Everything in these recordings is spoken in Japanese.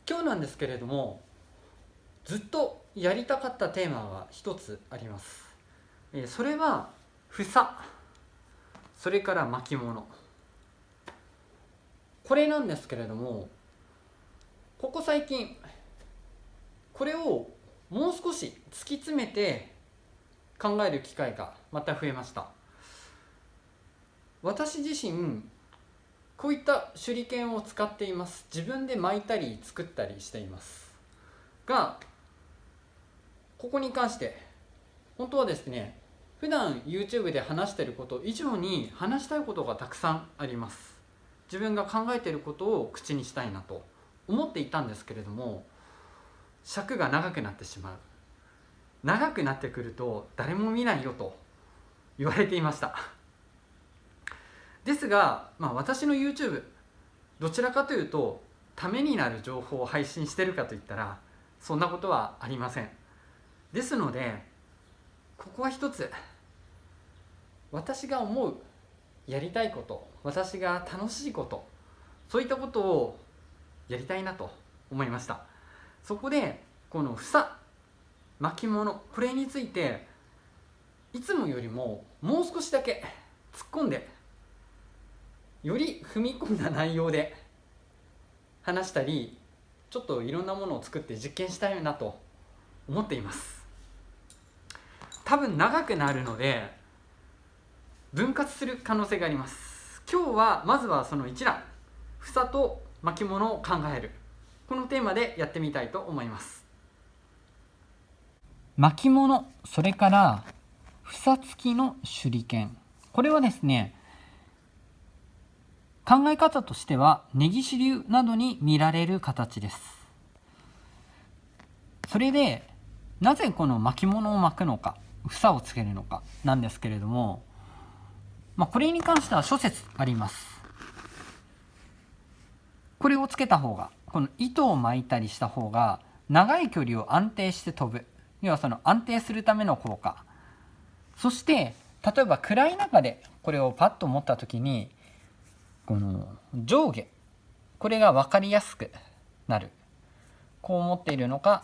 今日なんですけれども、ずっとやりたかったテーマが一つあります。それは房、それから巻物、これなんですけれども、ここ最近これをもう少し突き詰めて考える機会がまた増えました。私自身こういった手裏剣を使っています。自分で巻いたり作ったりしていますが、ここに関して本当はですね、普段 YouTube で話していること以上に話したいことがたくさんあります。自分が考えていることを口にしたいなと思っていたんですけれども、尺が長くなってしまう。長くなってくると誰も見ないよと言われていました。ですが、私の YouTube どちらかというとためになる情報を配信しているかといったらそんなことはありません。ですのでここは一つ、私が思うやりたいこと、私が楽しいこと、そういったことをやりたいなと思いました。そこでこの房、巻物、これについていつもよりももう少しだけ突っ込んで、より踏み込んだ内容で話したり、ちょっといろんなものを作って実験したいなと思っています。多分長くなるので分割する可能性があります。今日はまずはその一覧、房と巻物を考える、このテーマでやってみたいと思います。巻物、それから房付きの手裏剣、これはですね、考え方としては根岸流などに見られる形です。それでなぜこの巻物を巻くのか、房をつけるのかなんですけれども、これに関しては諸説あります。これをつけた方が、この糸を巻いたりした方が長い距離を安定して飛ぶ、要はその安定するための効果、そして例えば暗い中でこれをパッと持った時にこの上下、これが分かりやすくなる。こう持っているのか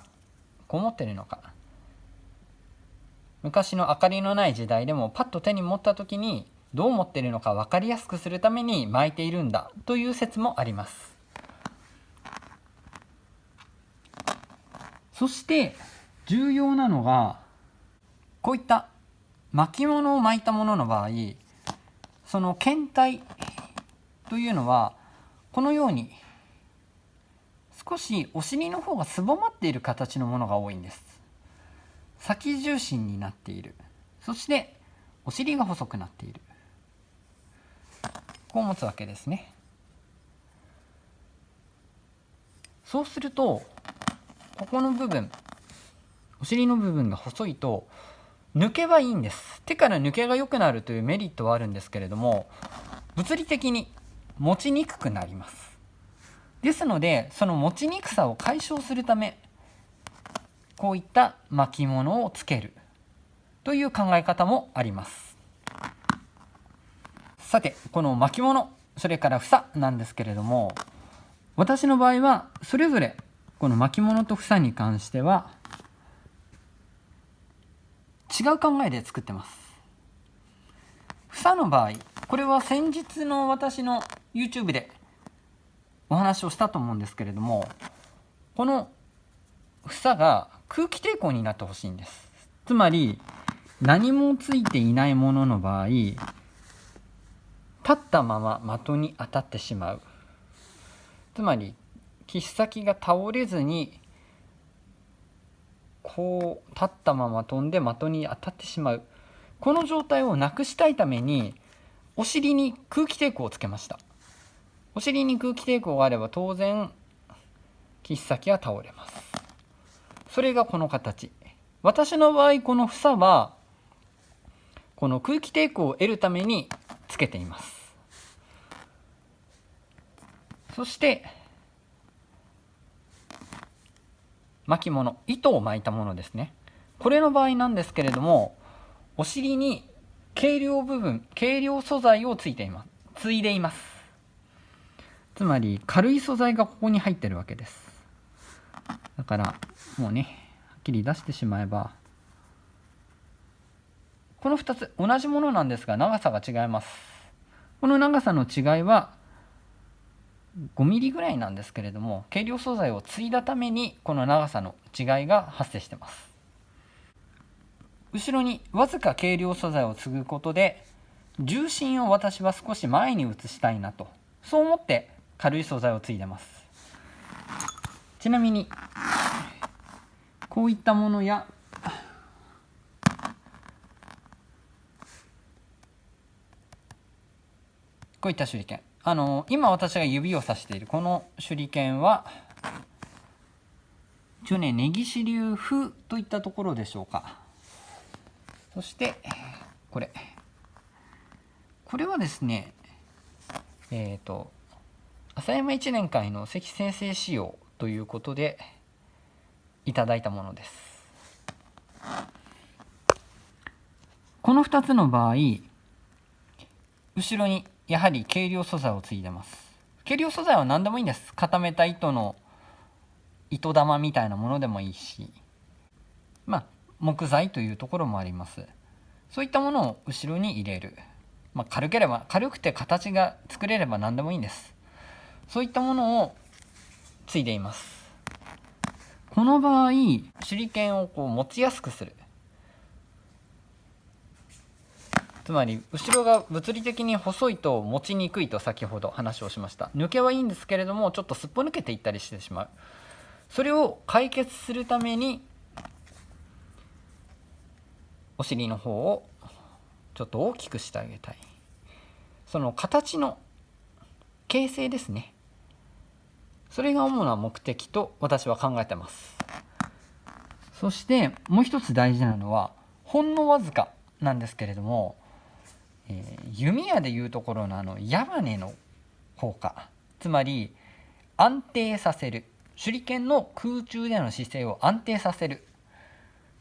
こう持っているのか、昔の明かりのない時代でもパッと手に持った時にどう持っているのか分かりやすくするために巻いているんだという説もあります。そして重要なのが、こういった巻物を巻いたものの場合、その剣体というのはこのように少しお尻の方がすぼまっている形のものが多いんです。先重心になっている、そしてお尻が細くなっている、こう持つわけですね。そうするとここの部分、お尻の部分が細いと抜けはいいんです。手から抜けが良くなるというメリットはあるんですけれども、物理的に持ちにくくなります。ですのでその持ちにくさを解消するため、こういった巻物をつけるという考え方もあります。さて、この巻物、それから房なんですけれども、私の場合はそれぞれこの巻物と房に関しては違う考えで作ってます。房の場合、これは先日の私の YouTube でお話をしたと思うんですけれども、この房が空気抵抗になってほしいんです。つまり何もついていないものの場合、立ったまま的に当たってしまう。つまり切っ先が倒れずにこう立ったまま飛んで的に当たってしまう、この状態をなくしたいためにお尻に空気抵抗をつけました。お尻に空気抵抗があれば当然切っ先は倒れます。それがこの形。私の場合この房はこの空気抵抗を得るためにつけています。そして巻物、糸を巻いたものですね。これの場合なんですけれども、お尻に軽量部分、軽量素材をついでいます。つまり軽い素材がここに入ってるわけです。だからもうねはっきり出してしまえば、この2つ同じものなんですが長さが違います。この長さの違いは5ミリぐらいなんですけれども、軽量素材を継いだためにこの長さの違いが発生してます。後ろにわずか軽量素材を継ぐことで重心を私は少し前に移したいなと、そう思って軽い素材を継いでます。ちなみにこういったものやこういった手裏剣、今私が指をさしているこの手裏剣は一応ね根岸流風といったところでしょうか。そしてこれはですね浅山一年会の関先生仕様ということでいただいたものです。この2つの場合後ろにやはり軽量素材を継いでます。軽量素材は何でもいいんです。固めた糸の糸玉みたいなものでもいいし、木材というところもあります。そういったものを後ろに入れる、軽くて形が作れれば何でもいいんです。そういったものを継いでいます。この場合手裏剣を持ちやすくする、つまり後ろが物理的に細いと持ちにくいと先ほど話をしました。抜けはいいんですけれどもちょっとすっぽ抜けていったりしてしまう。それを解決するためにお尻の方をちょっと大きくしてあげたい。その形の形成ですね、それが主な目的と私は考えてます。そしてもう一つ大事なのはほんのわずかなんですけれども、弓矢でいうところの矢羽の効果、つまり安定させる、手裏剣の空中での姿勢を安定させる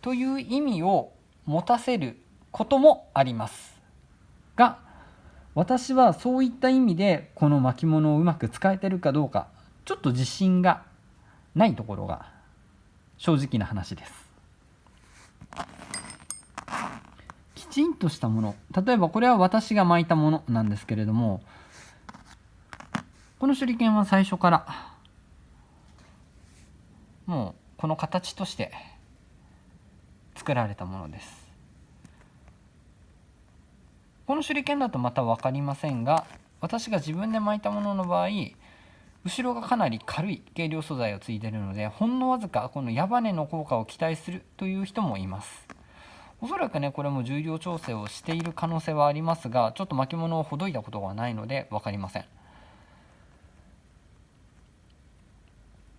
という意味を持たせることもありますが、私はそういった意味でこの巻物をうまく使えてるかどうかちょっと自信がないところが正直な話です。きちんとしたもの、例えばこれは私が巻いたものなんですけれども、この手裏剣は最初からもうこの形として作られたものです。この手裏剣だとまた分かりませんが、私が自分で巻いたものの場合後ろがかなり軽い軽量素材を継いでいるので、ほんのわずかこの矢羽の効果を期待するという人もいます。おそらくねこれも重量調整をしている可能性はありますが、ちょっと巻物をほどいたことがないので分かりません。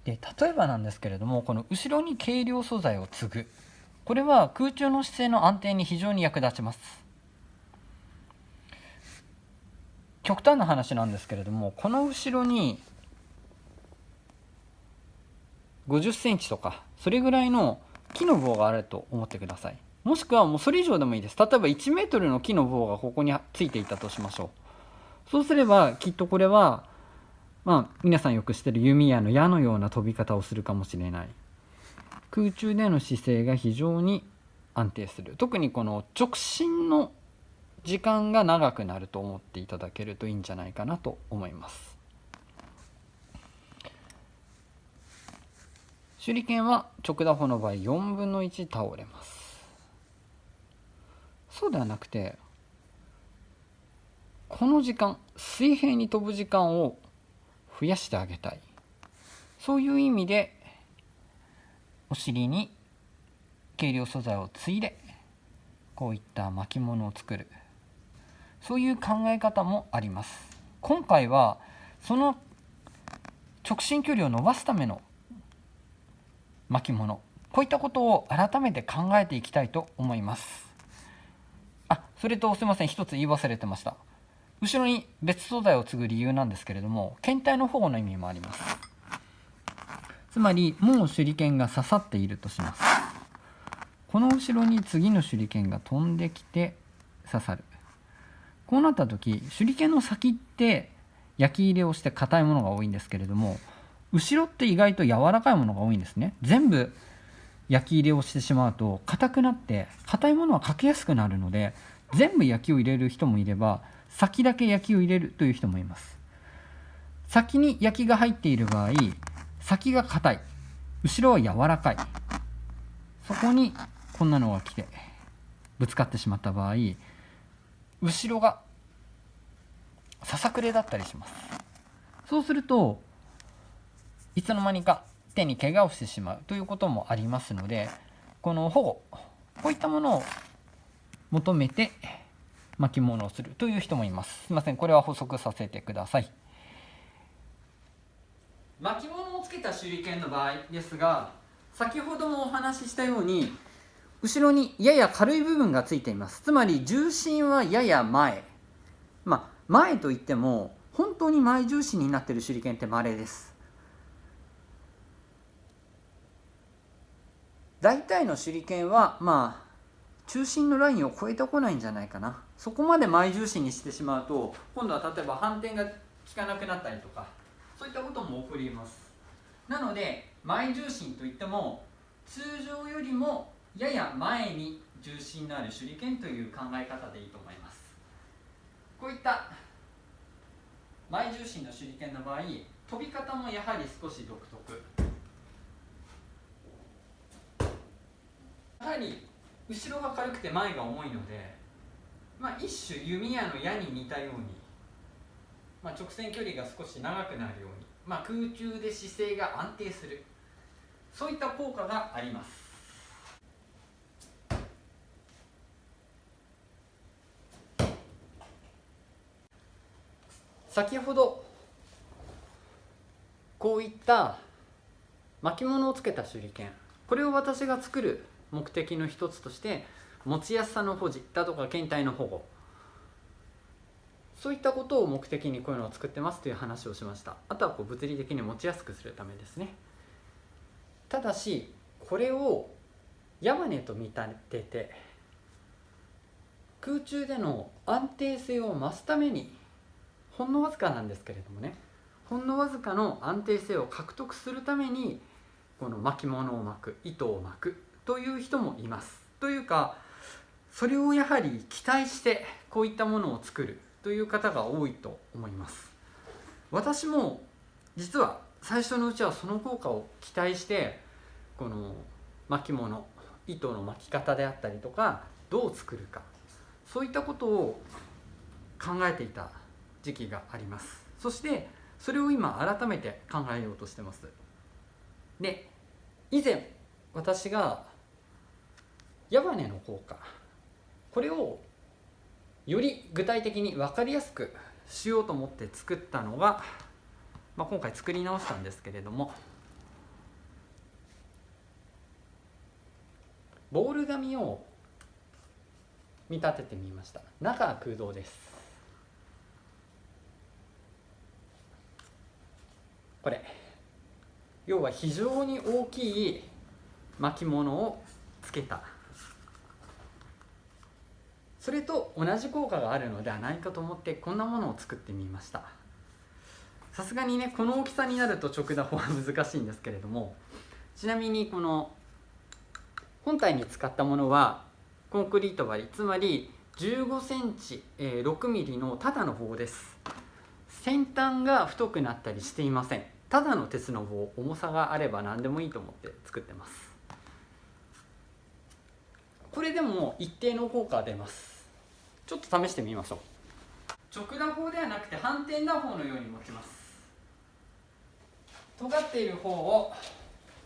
で例えばなんですけれども、この後ろに軽量素材を継ぐ、これは空中の姿勢の安定に非常に役立ちます。極端な話なんですけれども、この後ろに50センチとかそれぐらいの木の棒があると思ってください。もしくはもうそれ以上でもいいです。例えば1メートルの木の棒がここについていたとしましょう。そうすればきっとこれは皆さんよく知ってる弓矢の矢のような飛び方をするかもしれない。空中での姿勢が非常に安定する。特にこの直進の時間が長くなると思っていただけるといいんじゃないかなと思います。手裏剣は直打法の場合4分の1倒れます。そうではなくてこの時間、水平に飛ぶ時間を増やしてあげたい、そういう意味でお尻に軽量素材を継いでこういった巻物を作る、そういう考え方もあります。今回はその直進距離を伸ばすための巻物、こういったことを改めて考えていきたいと思います。それとすいません、一つ言い忘れてました。後ろに別素材を継ぐ理由なんですけれども、検体の保護の意味もあります。つまりもう手裏剣が刺さっているとします。この後ろに次の手裏剣が飛んできて刺さる。こうなった時手裏剣の先って焼き入れをして硬いものが多いんですけれども、後ろって意外と柔らかいものが多いんですね。全部焼き入れをしてしまうと硬くなって硬いものはかけやすくなるので、全部焼きを入れる人もいれば先だけ焼きを入れるという人もいます。先に焼きが入っている場合、先が硬い、後ろは柔らかい、そこにこんなのが来てぶつかってしまった場合、後ろがささくれだったりします。そうするといつの間にか手に怪我をしてしまうということもありますので、この保護、こういったものを求めて巻物をするという人もいます。すいません、これは補足させてください。巻物をつけた手裏剣の場合ですが、先ほどもお話ししたように後ろにやや軽い部分がついています。つまり重心はやや前、前といっても本当に前重心になっている手裏剣って稀です。大体の手裏剣は中心のラインを越えてこないんじゃないかな。そこまで前重心にしてしまうと今度は例えば反転が効かなくなったりとか、そういったことも起こります。なので前重心といっても通常よりもやや前に重心のある手裏剣という考え方でいいと思います。こういった前重心の手裏剣の場合、飛び方もやはり少し独特。やはり後ろが軽くて前が重いので、一種弓矢の矢に似たように、直線距離が少し長くなるように、空中で姿勢が安定する、そういった効果があります。先ほどこういった巻物をつけた手裏剣、これを私が作る目的の一つとして持ちやすさの保持だとか検体の保護、そういったことを目的にこういうのを作ってますという話をしました。あとは物理的に持ちやすくするためですね。ただしこれを矢羽と見立てて空中での安定性を増すために、ほんのわずかなんですけれどもね、ほんのわずかの安定性を獲得するためにこの巻物を巻く、糸を巻くという人もいます。というかそれをやはり期待してこういったものを作るという方が多いと思います。私も実は最初のうちはその効果を期待してこの巻物、糸の巻き方であったりとかどう作るか、そういったことを考えていた時期があります。そしてそれを今改めて考えようとしてます。で、以前私が矢羽の効果、これをより具体的に分かりやすくしようと思って作ったのが、今回作り直したんですけれども、ボール紙を見立ててみました。中は空洞です。これ要は非常に大きい巻物をつけた、それと同じ効果があるのではないかと思ってこんなものを作ってみました。さすがにねこの大きさになると直打法は難しいんですけれども、ちなみにこの本体に使ったものはコンクリート針、つまり15センチ、6ミリのただの棒です。先端が太くなったりしていません。ただの鉄の棒、重さがあれば何でもいいと思って作ってます。これでも一定の効果が出ます。ちょっと試してみましょう。直打法ではなくて反転打法のように持ちます。尖っている方を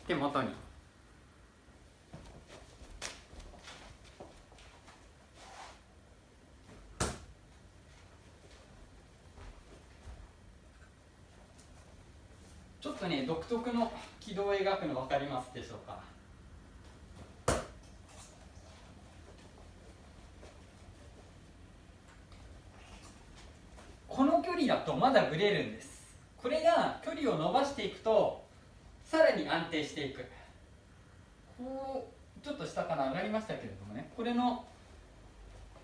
手元に、ちょっとね独特の軌道を描くの分かりますでしょうか。この距離だとまだブレるんです。これが距離を伸ばしていくとさらに安定していく。こうちょっと下から上がりましたけれどもね、これの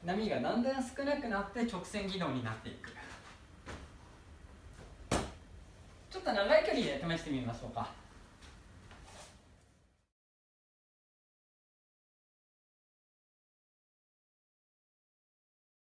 波がだんだん少なくなって直線軌道になっていく。ちょっと長い距離で試してみましょうか。